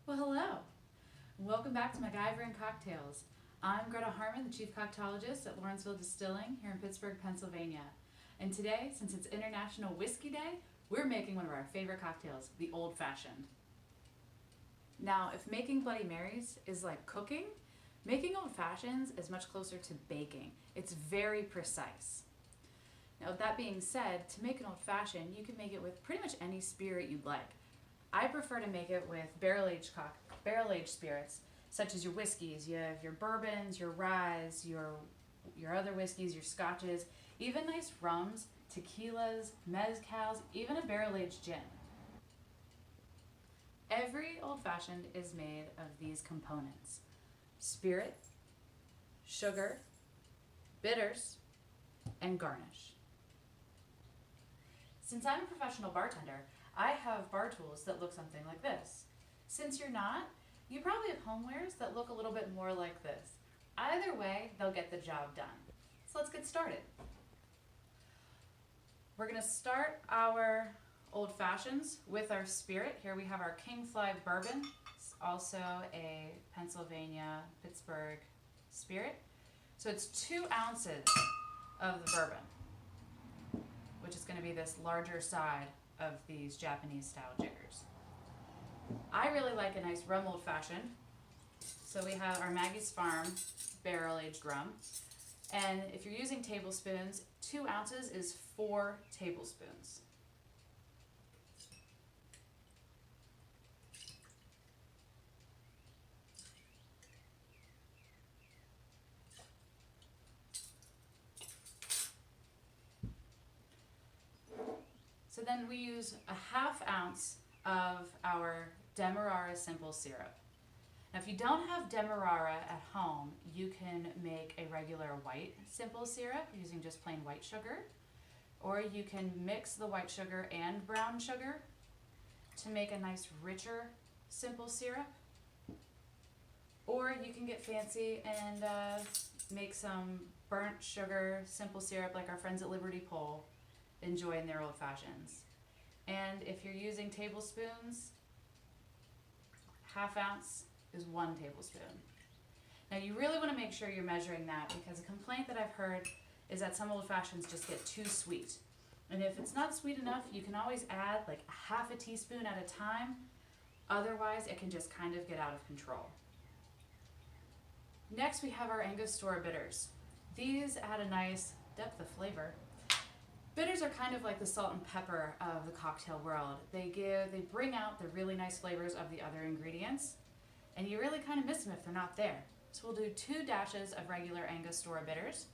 Well, hello. Welcome back to MacGyvering Cocktails. I'm Greta Harmon, the Chief Coctologist at Lawrenceville Distilling here in Pittsburgh, Pennsylvania. And today, since it's International Whiskey Day, we're making one of our favorite cocktails, the Old Fashioned. Now, if making Bloody Marys is like cooking, making Old Fashions is much closer to baking. It's very precise. Now, with that being said, to make an Old Fashioned, you can make it with pretty much any spirit you'd like. I prefer to make it with barrel-aged spirits, such as your whiskeys. You have your bourbons, your ryes, your other whiskeys, your scotches, even nice rums, tequilas, mezcals, even a barrel-aged gin. Every old-fashioned is made of these components: spirit, sugar, bitters, and garnish. Since I'm a professional bartender, I have bar tools that look something like this. Since you're not, you probably have homewares that look a little bit more like this. Either way, they'll get the job done. So let's get started. We're going to start our Old Fashions with our spirit. Here we have our King Fly Bourbon. It's also a Pennsylvania, Pittsburgh spirit. So it's 2 ounces of the bourbon, which is going to be this larger side of these Japanese style jiggers. I really like a nice rum old fashioned. So we have our Maggie's Farm barrel aged rum. And if you're using tablespoons, 2 ounces is 4 tablespoons. So then we use a 1/2 ounce of our Demerara simple syrup. Now if you don't have Demerara at home, you can make a regular white simple syrup using just plain white sugar, or you can mix the white sugar and brown sugar to make a nice richer simple syrup, or you can get fancy and make some burnt sugar simple syrup like our friends at Liberty Pole enjoy in their old fashions. And if you're using tablespoons, 1/2 ounce is 1 tablespoon. Now you really want to make sure you're measuring that, because a complaint that I've heard is that some old fashions just get too sweet. And if it's not sweet enough, you can always add like 1/2 teaspoon at a time. Otherwise, it can just kind of get out of control. Next, we have our Angostura Bitters. These add a nice depth of flavor. Bitters are kind of like the salt and pepper of the cocktail world. They bring out the really nice flavors of the other ingredients, and you really kind of miss them if they're not there. So we'll do 2 dashes of regular Angostura Bitters.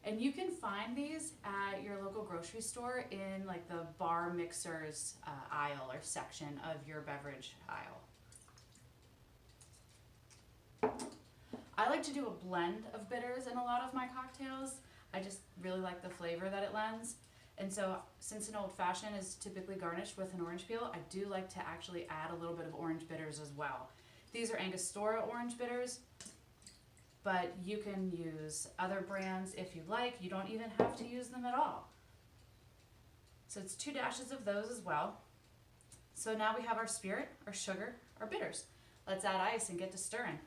And you can find these at your local grocery store in like the bar mixers aisle or section of your beverage aisle. I like to do a blend of bitters in a lot of my cocktails. I just really like the flavor that it lends. And so since an old fashioned is typically garnished with an orange peel, I do like to actually add a little bit of orange bitters as well. These are Angostura orange bitters, but you can use other brands if you like. You don't even have to use them at all. So it's 2 dashes of those as well. So now we have our spirit, our sugar, our bitters. Let's add ice and get to stirring.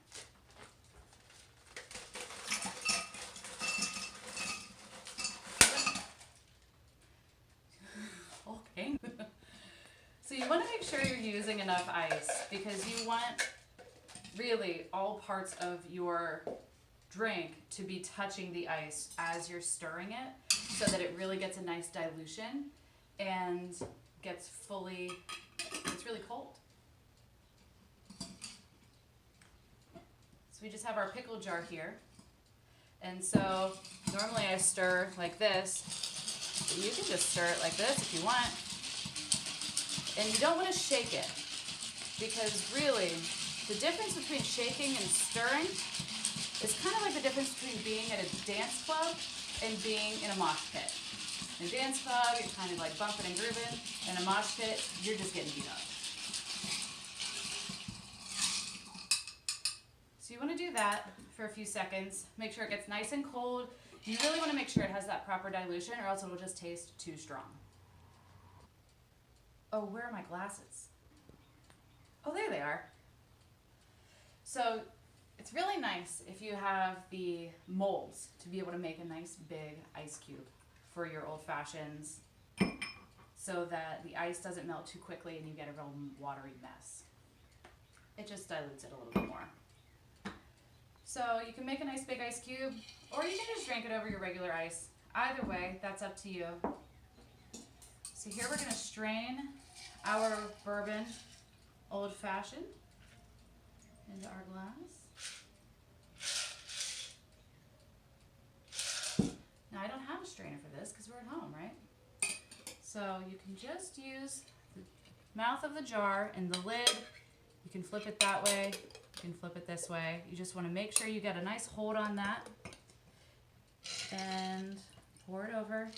Okay. So you want to make sure you're using enough ice, because you want really all parts of your drink to be touching the ice as you're stirring it, so that it really gets a nice dilution and gets really cold. So we just have our pickle jar here. And so normally I stir like this, but you can just stir it like this if you want. And you don't want to shake it, because really the difference between shaking and stirring is kind of like the difference between being at a dance club and being in a mosh pit. In a dance club, you're kind of like bumping and grooving. In a mosh pit, you're just getting beat up. So you want to do that for a few seconds. Make sure it gets nice and cold. You really want to make sure it has that proper dilution, or else it will just taste too strong. Oh, where are my glasses? Oh, there they are. So it's really nice if you have the molds to be able to make a nice big ice cube for your old fashions so that the ice doesn't melt too quickly and you get a real watery mess. It just dilutes it a little bit more. So you can make a nice big ice cube, or you can just drink it over your regular ice. Either way, that's up to you. So here we're going to strain our bourbon old fashioned into our glass. Now I don't have a strainer for this because we're at home, right? So you can just use the mouth of the jar and the lid. You can flip it that way, you can flip it this way. You just want to make sure you get a nice hold on that and pour it over.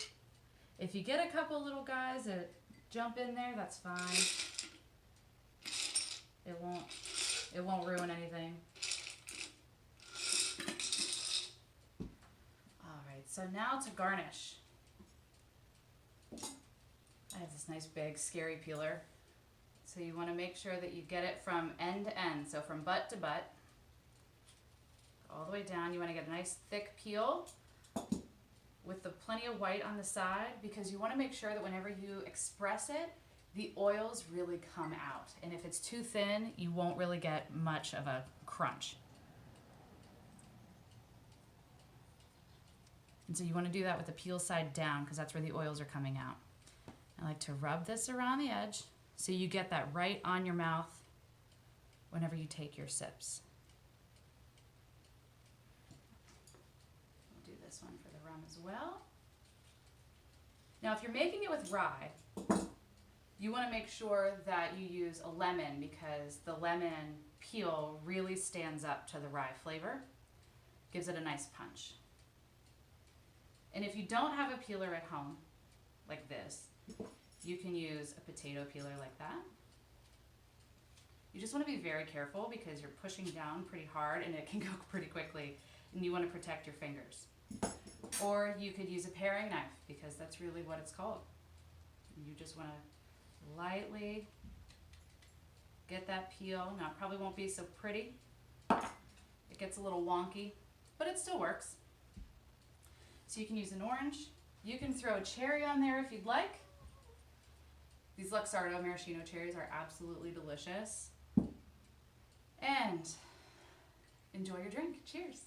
If you get a couple little guys that jump in there, that's fine. It won't ruin anything. All right, so now to garnish. I have this nice big scary peeler. So you want to make sure that you get it from end to end, so from butt to butt, all the way down. You want to get a nice thick peel with plenty of white on the side, because you want to make sure that whenever you express it, the oils really come out. And if it's too thin, you won't really get much of a crunch. And so you want to do that with the peel side down, because that's where the oils are coming out. I like to rub this around the edge so you get that right on your mouth whenever you take your sips. We'll do this one for the rum as well. Now if you're making it with rye, you want to make sure that you use a lemon, because the lemon peel really stands up to the rye flavor, gives it a nice punch. And if you don't have a peeler at home, like this, you can use a potato peeler like that. You just want to be very careful because you're pushing down pretty hard and it can go pretty quickly, and you want to protect your fingers. Or you could use a paring knife, because that's really what it's called. You just want to lightly get that peel. Now it probably won't be so pretty. It gets a little wonky, but it still works. So you can use an orange. You can throw a cherry on there if you'd like. These Luxardo maraschino cherries are absolutely delicious. And enjoy your drink. Cheers.